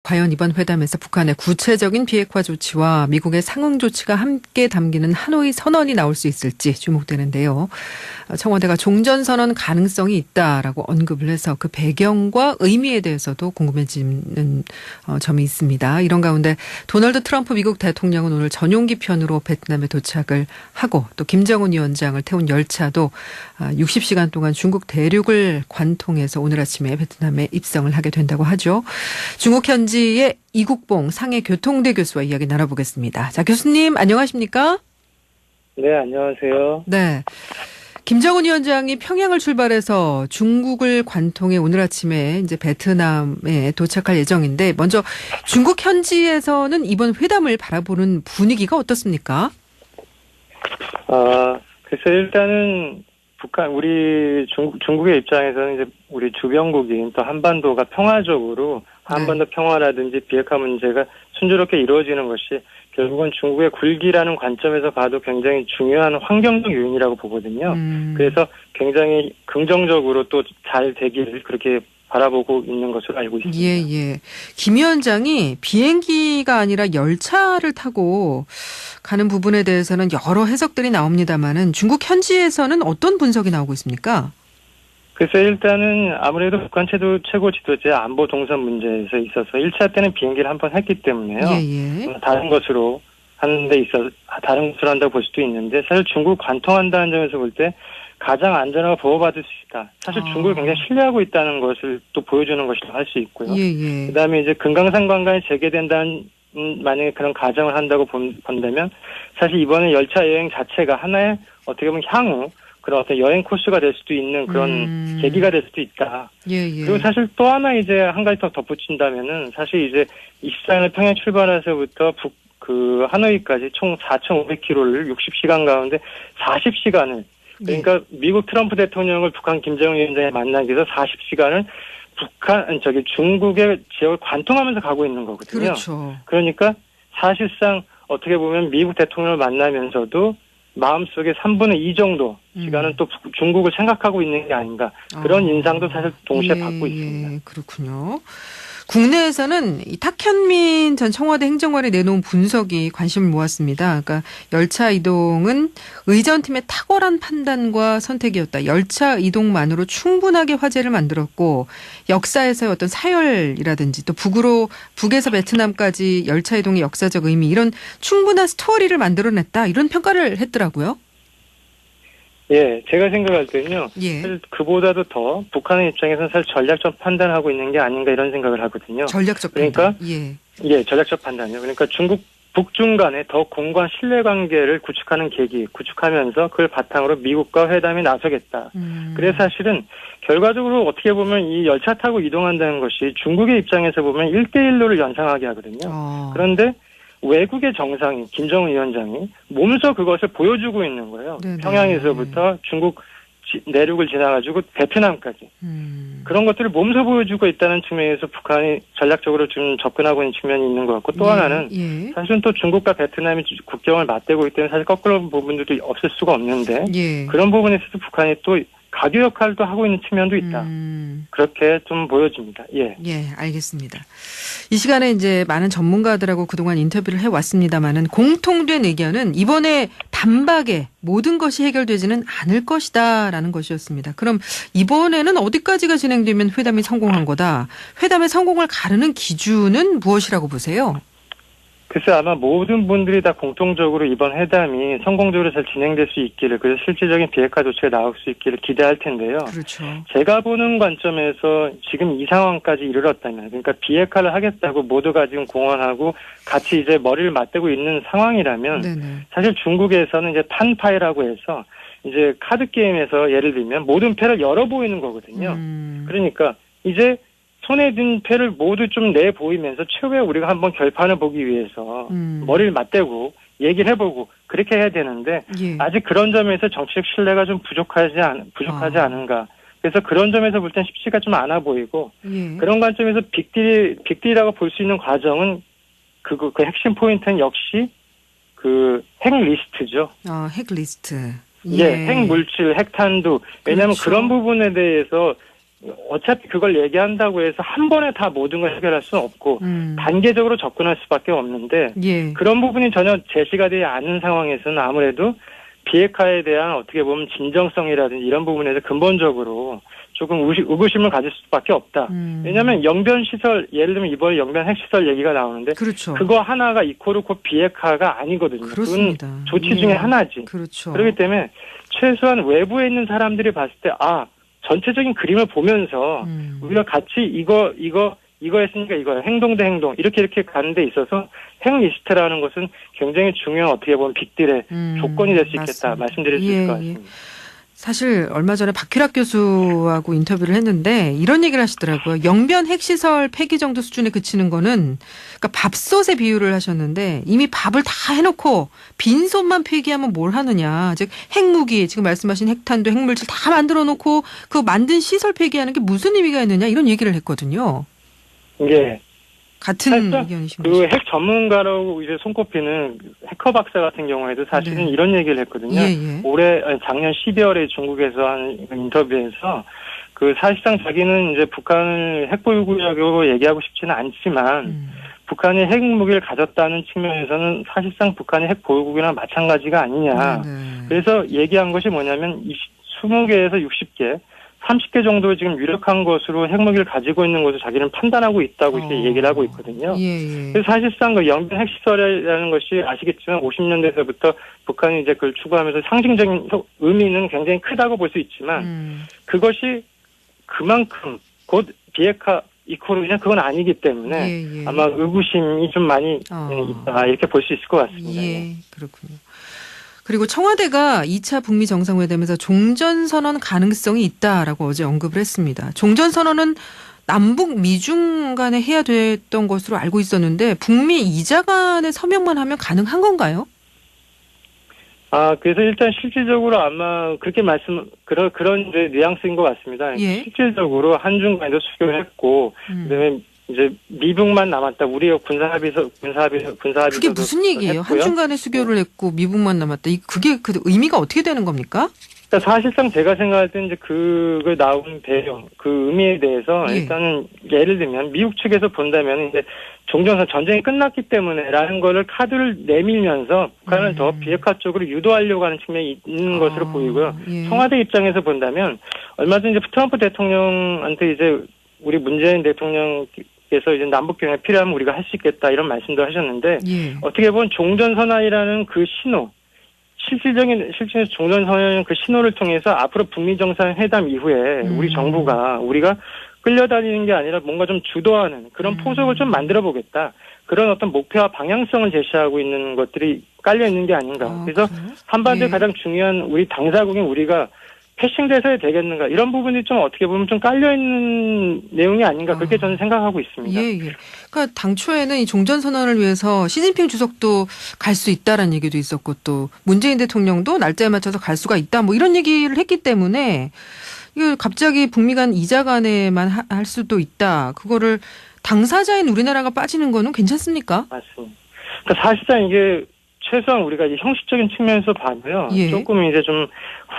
과연 이번 회담에서 북한의 구체적인 비핵화 조치와 미국의 상응 조치가 함께 담기는 하노이 선언이 나올 수 있을지 주목되는데요. 청와대가 종전선언 가능성이 있다라고 언급을 해서 그 배경과 의미에 대해서도 궁금해지는 점이 있습니다. 이런 가운데 도널드 트럼프 미국 대통령은 오늘 전용기 편으로 베트남에 도착을 하고 또 김정은 위원장을 태운 열차도 60시간 동안 중국 대륙을 관통해서 오늘 아침에 베트남에 입성을 하게 된다고 하죠. 중국 현지의 이국봉 상해교통대 교수와 이야기 나눠보겠습니다. 자, 교수님 안녕하십니까? 네, 안녕하세요. 네. 김정은 위원장이 평양을 출발해서 중국을 관통해 오늘 아침에 이제 베트남에 도착할 예정인데 먼저 중국 현지에서는 이번 회담을 바라보는 분위기가 어떻습니까? 글쎄 일단은 중국의 입장에서는 이제 우리 주변국인 또 한반도가 평화적으로 한반도 평화라든지 비핵화 문제가 순조롭게 이루어지는 것이 결국은 중국의 굴기라는 관점에서 봐도 굉장히 중요한 환경적 요인이라고 보거든요. 그래서 굉장히 긍정적으로 또 잘 되기를 그렇게 바라보고 있는 것으로 알고 있습니다. 예. 김 위원장이 비행기가 아니라 열차를 타고 가는 부분에 대해서는 여러 해석들이 나옵니다만은 중국 현지에서는 어떤 분석이 나오고 있습니까? 글쎄 일단은 아무래도 북한 최고 지도자의 안보 동선 문제에서 있어서 1차 때는 비행기를 한 번 했기 때문에요. 다른 것으로 하는 데 있어서 다른 것으로 한다고 볼 수도 있는데 사실 중국을 관통한다는 점에서 볼 때 가장 안전하고 보호받을 수 있다. 사실 중국을 굉장히 신뢰하고 있다는 것을 또 보여주는 것이라고 할 수 있고요. 그다음에 이제 금강산 관광이 재개된다는 만약에 그런 가정을 한다고 본다면 사실 이번에 열차 여행 자체가 하나의 어떻게 보면 향후 그런 어떤 여행 코스가 될 수도 있는 그런 계기가 될 수도 있다. 그리고 사실 또 하나 이제 한 가지 더 덧붙인다면은 사실 이제 24일 평양 출발해서부터 하노이까지 총 4,500km를 60시간 가운데 40시간을 그러니까 미국 트럼프 대통령을 북한 김정은 위원장이 만나기 위해서 40시간을 중국의 지역을 관통하면서 가고 있는 거거든요. 그렇죠. 그러니까 사실상 어떻게 보면 미국 대통령을 만나면서도 마음속에 3분의 2 정도 시간은 또 중국을 생각하고 있는 게 아닌가 그런 인상도 사실 동시에 받고 있습니다. 그렇군요. 국내에서는 이 탁현민 전 청와대 행정관이 내놓은 분석이 관심을 모았습니다. 그러니까 열차 이동은 의전팀의 탁월한 판단과 선택이었다. 열차 이동만으로 충분하게 화제를 만들었고 역사에서의 어떤 사열이라든지 또 북에서 베트남까지 열차 이동의 역사적 의미 이런 충분한 스토리를 만들어냈다. 이런 평가를 했더라고요. 예, 제가 생각할 때는요. 사실 그보다도 더 북한의 입장에서는 사실 전략적 판단하고 있는 게 아닌가 이런 생각을 하거든요. 전략적 판단. 그러니까 전략적 판단이요. 그러니까 북중 간에 더 공고한 신뢰관계를 구축하면서 그걸 바탕으로 미국과 회담에 나서겠다. 그래서 사실은 결과적으로 어떻게 보면 이 열차 타고 이동한다는 것이 중국의 입장에서 보면 1대1로를 연상하게 하거든요. 그런데 외국의 정상인 김정은 위원장이 몸소 그것을 보여주고 있는 거예요. 평양에서부터 중국 내륙을 지나가지고 베트남까지. 그런 것들을 몸소 보여주고 있다는 측면에서 북한이 전략적으로 좀 접근하고 있는 측면이 있는 것 같고 또 하나는 사실은 또 중국과 베트남이 국경을 맞대고 있기 때문에 사실 거꾸로 부분들도 없을 수가 없는데 그런 부분에서도 북한이 또 가교 역할도 하고 있는 측면도 있다. 그렇게 좀 보여집니다. 알겠습니다. 이 시간에 이제 많은 전문가들하고 그동안 인터뷰를 해왔습니다만은 공통된 의견은 이번에 단박에 모든 것이 해결되지는 않을 것이다라는 것이었습니다. 그럼 이번에는 어디까지가 진행되면 회담이 성공한 거다. 회담의 성공을 가르는 기준은 무엇이라고 보세요? 글쎄 아마 모든 분들이 다 공통적으로 이번 회담이 성공적으로 잘 진행될 수 있기를 그래서 실질적인 비핵화 조치가 나올 수 있기를 기대할 텐데요. 그렇죠. 제가 보는 관점에서 지금 이 상황까지 이르렀다면 그러니까 비핵화를 하겠다고 모두가 지금 공언하고 같이 이제 머리를 맞대고 있는 상황이라면 사실 중국에서는 이제 판파이라고 해서 이제 카드 게임에서 예를 들면 모든 패를 열어 보이는 거거든요. 그러니까 이제 손에 든 패를 모두 좀 내보이면서 최후에 우리가 한번 결판을 보기 위해서 머리를 맞대고 얘기를 해보고 그렇게 해야 되는데 아직 그런 점에서 정치적 신뢰가 좀 부족하지 않은가. 그래서 그런 점에서 볼 땐 쉽지가 좀 않아 보이고 그런 관점에서 빅딜이라고 볼 수 있는 과정은 그 핵심 포인트는 역시 그 핵 리스트죠. 핵 리스트. 핵 물질, 핵탄두. 왜냐하면 그런 부분에 대해서 어차피 그걸 얘기한다고 해서 한 번에 다 모든 걸 해결할 수는 없고 단계적으로 접근할 수밖에 없는데 예. 그런 부분이 전혀 제시가 되지 않은 상황에서는 아무래도 비핵화에 대한 어떻게 보면 진정성이라든지 이런 부분에서 근본적으로 조금 의구심을 가질 수밖에 없다. 왜냐하면 영변시설, 예를 들면 이번에 영변 핵시설 얘기가 나오는데 그렇죠. 그거 하나가 이코르 곧 비핵화가 아니거든요. 그렇습니다. 그건 조치 중에 하나지. 그렇죠. 그렇기 때문에 최소한 외부에 있는 사람들이 봤을 때 전체적인 그림을 보면서 우리가 같이 이거 했으니까 이거야. 행동 대 행동. 이렇게 가는 데 있어서 핵 리스트라는 것은 굉장히 중요한 어떻게 보면 빅딜의 조건이 될 수 있겠다. 말씀드릴 수 있을 것 같습니다. 사실 얼마 전에 박규락 교수하고 인터뷰를 했는데 이런 얘기를 하시더라고요. 영변 핵시설 폐기 정도 수준에 그치는 거는 그러니까 밥솥에 비유를 하셨는데 이미 밥을 다 해놓고 빈손만 폐기하면 뭘 하느냐. 즉 핵무기 지금 말씀하신 핵탄두 핵물질 다 만들어 놓고 그 만든 시설 폐기하는 게 무슨 의미가 있느냐 이런 얘기를 했거든요. 예. 같은 의견이십니다. 그 핵 전문가라고 이제 손꼽히는 해커 박사 같은 경우에도 사실은 네. 이런 얘기를 했거든요. 작년 12월에 중국에서 한 인터뷰에서 그 사실상 자기는 이제 북한을 핵보유국이라고 얘기하고 싶지는 않지만 북한이 핵무기를 가졌다는 측면에서는 사실상 북한이 핵보유국이나 마찬가지가 아니냐. 그래서 얘기한 것이 뭐냐면 20개에서 60개 30개 정도 지금 유력한 것으로 핵무기를 가지고 있는 것을 자기는 판단하고 있다고 이렇게 얘기를 하고 있거든요. 그래서 사실상 그 영변 핵시설이라는 것이 아시겠지만 50년대에서부터 북한이 이제 그걸 추구하면서 상징적인 의미는 굉장히 크다고 볼 수 있지만 그것이 그만큼 곧 비핵화 이코르냐 그건 아니기 때문에 아마 의구심이 좀 많이 있다 이렇게 볼 수 있을 것 같습니다. 그렇군요. 그리고 청와대가 2차 북미 정상회담에서 종전선언 가능성이 있다라고 어제 언급을 했습니다. 종전선언은 남북 미중 간에 해야 됐던 것으로 알고 있었는데 북미 이자 간의 서명만 하면 가능한 건가요? 그래서 일단 실질적으로 아마 그렇게 그런 이제 뉘앙스인 것 같습니다. 실질적으로 한중 간에도 수교를 했고, 그다음에 이제 미북만 남았다. 우리가 군사합의서 그게 무슨 얘기예요? 했고요. 한중 간에 수교를 했고 미북만 남았다. 그게 그 의미가 어떻게 되는 겁니까? 그러니까 사실상 제가 생각할 때 이제 그걸 나온 배경, 그 의미에 대해서 일단은 예를 들면 미국 측에서 본다면 이제 종전선 전쟁이 끝났기 때문에라는 거를 카드를 내밀면서 북한을 더 비핵화 쪽으로 유도하려고 하는 측면이 있는 것으로 보이고요. 청와대 입장에서 본다면 얼마 전에 이제 트럼프 대통령한테 이제 우리 문재인 대통령께서 이제 남북경에 필요하면 우리가 할 수 있겠다 이런 말씀도 하셨는데 어떻게 보면 종전선언이라는 그 신호 실질적인 종전선언 그 신호를 통해서 앞으로 북미 정상회담 이후에 우리 정부가 우리가 끌려다니는 게 아니라 뭔가 좀 주도하는 그런 포석을 좀 만들어 보겠다. 그런 어떤 목표와 방향성을 제시하고 있는 것들이 깔려 있는 게 아닌가. 그래서 한반도의 가장 중요한 우리 당사국인 우리가 패싱돼서야 되겠는가 이런 부분이 좀 어떻게 보면 좀 깔려 있는 내용이 아닌가 그렇게 저는 생각하고 있습니다. 그러니까 당초에는 이 종전 선언을 위해서 시진핑 주석도 갈 수 있다라는 얘기도 있었고 또 문재인 대통령도 날짜에 맞춰서 갈 수가 있다 뭐 이런 얘기를 했기 때문에 이거 갑자기 북미 간 이자 간에만 할 수도 있다. 그거를 당사자인 우리나라가 빠지는 거는 괜찮습니까? 맞습니다. 그러니까 사실상 이게 최소한 우리가 이제 형식적인 측면에서 봐도요. 조금 이제 좀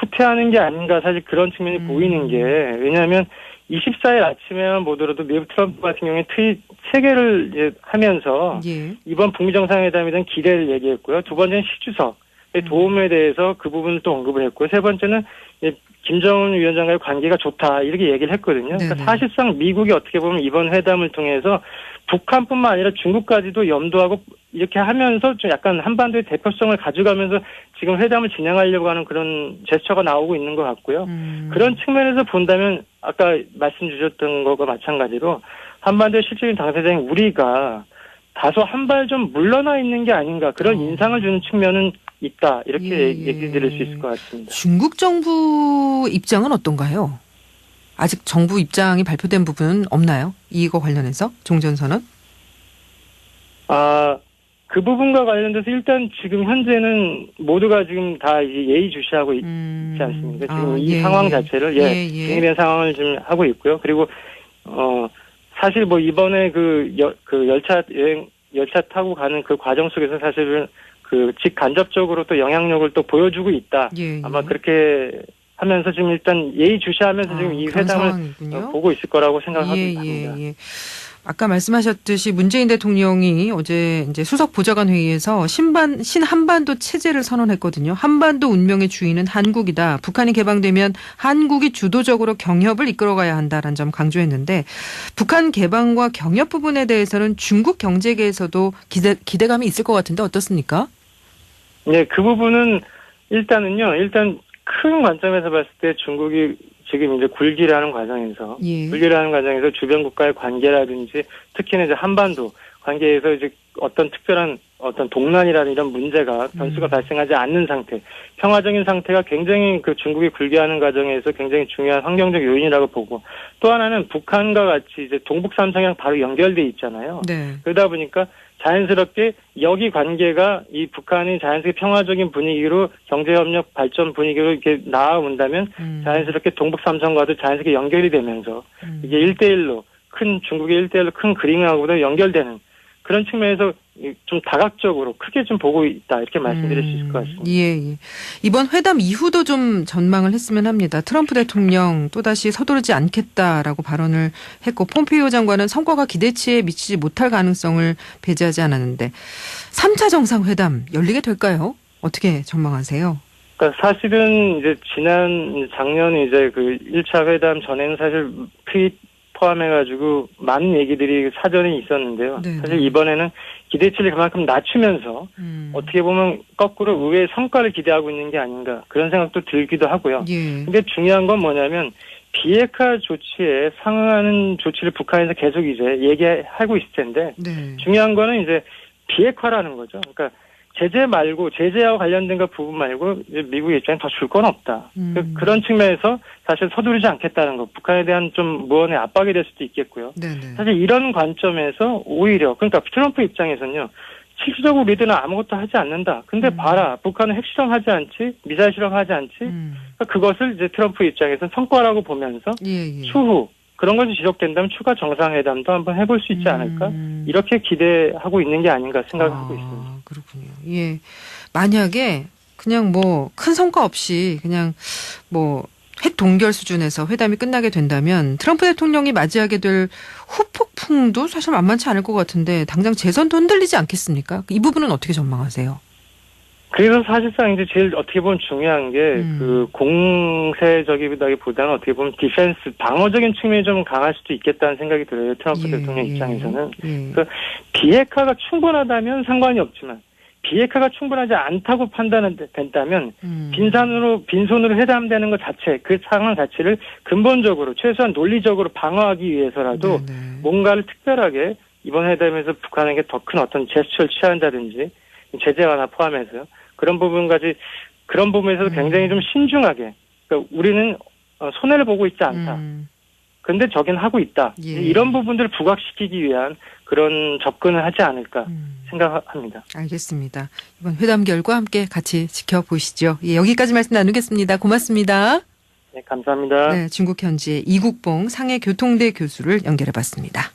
후퇴하는 게 아닌가 사실 그런 측면이 보이는 게 왜냐하면 24일 아침에만 보더라도 미국 트럼프 같은 경우에 트윗 3개를 이제 하면서 이번 북미 정상회담에 대한 기대를 얘기했고요. 두 번째는 시주석의 도움에 대해서 그 부분을 또 언급을 했고요. 세 번째는 김정은 위원장과의 관계가 좋다 이렇게 얘기를 했거든요. 그러니까 사실상 미국이 어떻게 보면 이번 회담을 통해서 북한뿐만 아니라 중국까지도 염두하고 이렇게 하면서 좀 약간 한반도의 대표성을 가져가면서 지금 회담을 진행하려고 하는 그런 제스처가 나오고 있는 것 같고요. 그런 측면에서 본다면 아까 말씀 주셨던 것과 마찬가지로 한반도의 실질적인 당사자인 우리가 다소 한 발 좀 물러나 있는 게 아닌가 그런 인상을 주는 측면은 있다 이렇게 얘기 드릴 수 있을 것 같습니다. 중국 정부 입장은 어떤가요? 아직 정부 입장이 발표된 부분은 없나요? 이거 관련해서 종전선언? 그 부분과 관련돼서 일단 지금 현재는 모두가 지금 다 예의주시하고 있지 않습니까? 지금 이 상황 자체를 중립된 상황을 좀 하고 있고요. 그리고 사실 뭐 이번에 그 열차 타고 가는 그 과정 속에서 사실은 그 직간접적으로 또 영향력을 또 보여주고 있다. 아마 그렇게 하면서 지금 일단 예의주시하면서 지금 이 회담을 상황이군요. 보고 있을 거라고 생각하고 있습니다. 아까 말씀하셨듯이 문재인 대통령이 어제 이제 수석 보좌관 회의에서 신한반도 체제를 선언했거든요. 한반도 운명의 주인은 한국이다. 북한이 개방되면 한국이 주도적으로 경협을 이끌어가야 한다라는 점 강조했는데 북한 개방과 경협 부분에 대해서는 중국 경제계에서도 기대감이 있을 것 같은데 어떻습니까? 네, 그 부분은 일단 큰 관점에서 봤을 때 중국이 지금 이제 굴기라는 과정에서 주변 국가의 관계라든지 특히나 이제 한반도 관계에서 이제 어떤 특별한 어떤 동난이라는 이런 문제가 변수가 발생하지 않는 상태, 평화적인 상태가 굉장히 그 중국이 굴기하는 과정에서 굉장히 중요한 환경적 요인이라고 보고 또 하나는 북한과 같이 이제 동북 삼성이랑 바로 연결돼 있잖아요. 네. 그러다 보니까 자연스럽게 여기 관계가 이 북한이 자연스럽게 평화적인 분위기로 경제협력 발전 분위기로 이렇게 나아온다면 자연스럽게 동북 삼성과도 자연스럽게 연결이 되면서 이게 1대1로 중국의 1대1로 큰 그림하고도 연결되는 그런 측면에서 좀 다각적으로 크게 좀 보고 있다 이렇게 말씀드릴 수 있을 것 같습니다. 예. 이번 회담 이후도 좀 전망을 했으면 합니다. 트럼프 대통령 또다시 서두르지 않겠다라고 발언을 했고 폼페이오 장관은 성과가 기대치에 미치지 못할 가능성을 배제하지 않았는데 3차 정상회담 열리게 될까요? 어떻게 전망하세요? 그러니까 사실은 이제 작년 이제 그 1차 회담 전에는 사실 포함해가지고 많은 얘기들이 사전에 있었는데요. 네네. 사실 이번에는 기대치를 그만큼 낮추면서 어떻게 보면 거꾸로 의외의 성과를 기대하고 있는 게 아닌가 그런 생각도 들기도 하고요. 근데 중요한 건 뭐냐면 비핵화 조치에 상응하는 조치를 북한에서 계속 이제 얘기하고 있을 텐데 중요한 거는 이제 비핵화라는 거죠. 그러니까 제재하고 관련된 그 부분 말고 이제 미국 입장에 더 줄 건 없다. 그런 측면에서 사실 서두르지 않겠다는 거. 북한에 대한 좀 무언의 압박이 될 수도 있겠고요. 사실 이런 관점에서 오히려 그러니까 트럼프 입장에서는요. 실질적으로 우리들은 아무것도 하지 않는다. 근데 봐라. 북한은 핵실험하지 않지? 미사일 실험하지 않지? 그러니까 그것을 이제 트럼프 입장에서는 성과라고 보면서 추후 그런 것이 지속된다면 추가 정상회담도 한번 해볼 수 있지 않을까? 이렇게 기대하고 있는 게 아닌가 생각하고 있습니다. 그렇군요. 예. 만약에 그냥 뭐 큰 성과 없이 그냥 뭐 핵 동결 수준에서 회담이 끝나게 된다면 트럼프 대통령이 맞이하게 될 후폭풍도 사실 만만치 않을 것 같은데 당장 재선도 흔들리지 않겠습니까? 이 부분은 어떻게 전망하세요? 그래서 사실상 이제 제일 어떻게 보면 중요한 게 그 공세적이기보다는 어떻게 보면 디펜스 방어적인 측면이 좀 강할 수도 있겠다는 생각이 들어요. 트럼프 대통령 입장에서는. 그러니까 비핵화가 충분하다면 상관이 없지만 비핵화가 충분하지 않다고 판단된다면 빈손으로 회담되는 것 자체 그 상황 자체를 근본적으로 최소한 논리적으로 방어하기 위해서라도 뭔가를 특별하게 이번 회담에서 북한에게 더 큰 어떤 제스처를 취한다든지 제재 완화 포함해서요. 그런 부분에서도 굉장히 좀 신중하게. 그러니까 우리는 손해를 보고 있지 않다. 근데 저긴 하고 있다. 이런 부분들을 부각시키기 위한 그런 접근을 하지 않을까 생각합니다. 알겠습니다. 이번 회담 결과 함께 같이 지켜보시죠. 여기까지 말씀 나누겠습니다. 고맙습니다. 네, 감사합니다. 네, 중국 현지의 이국봉 상해교통대 교수를 연결해봤습니다.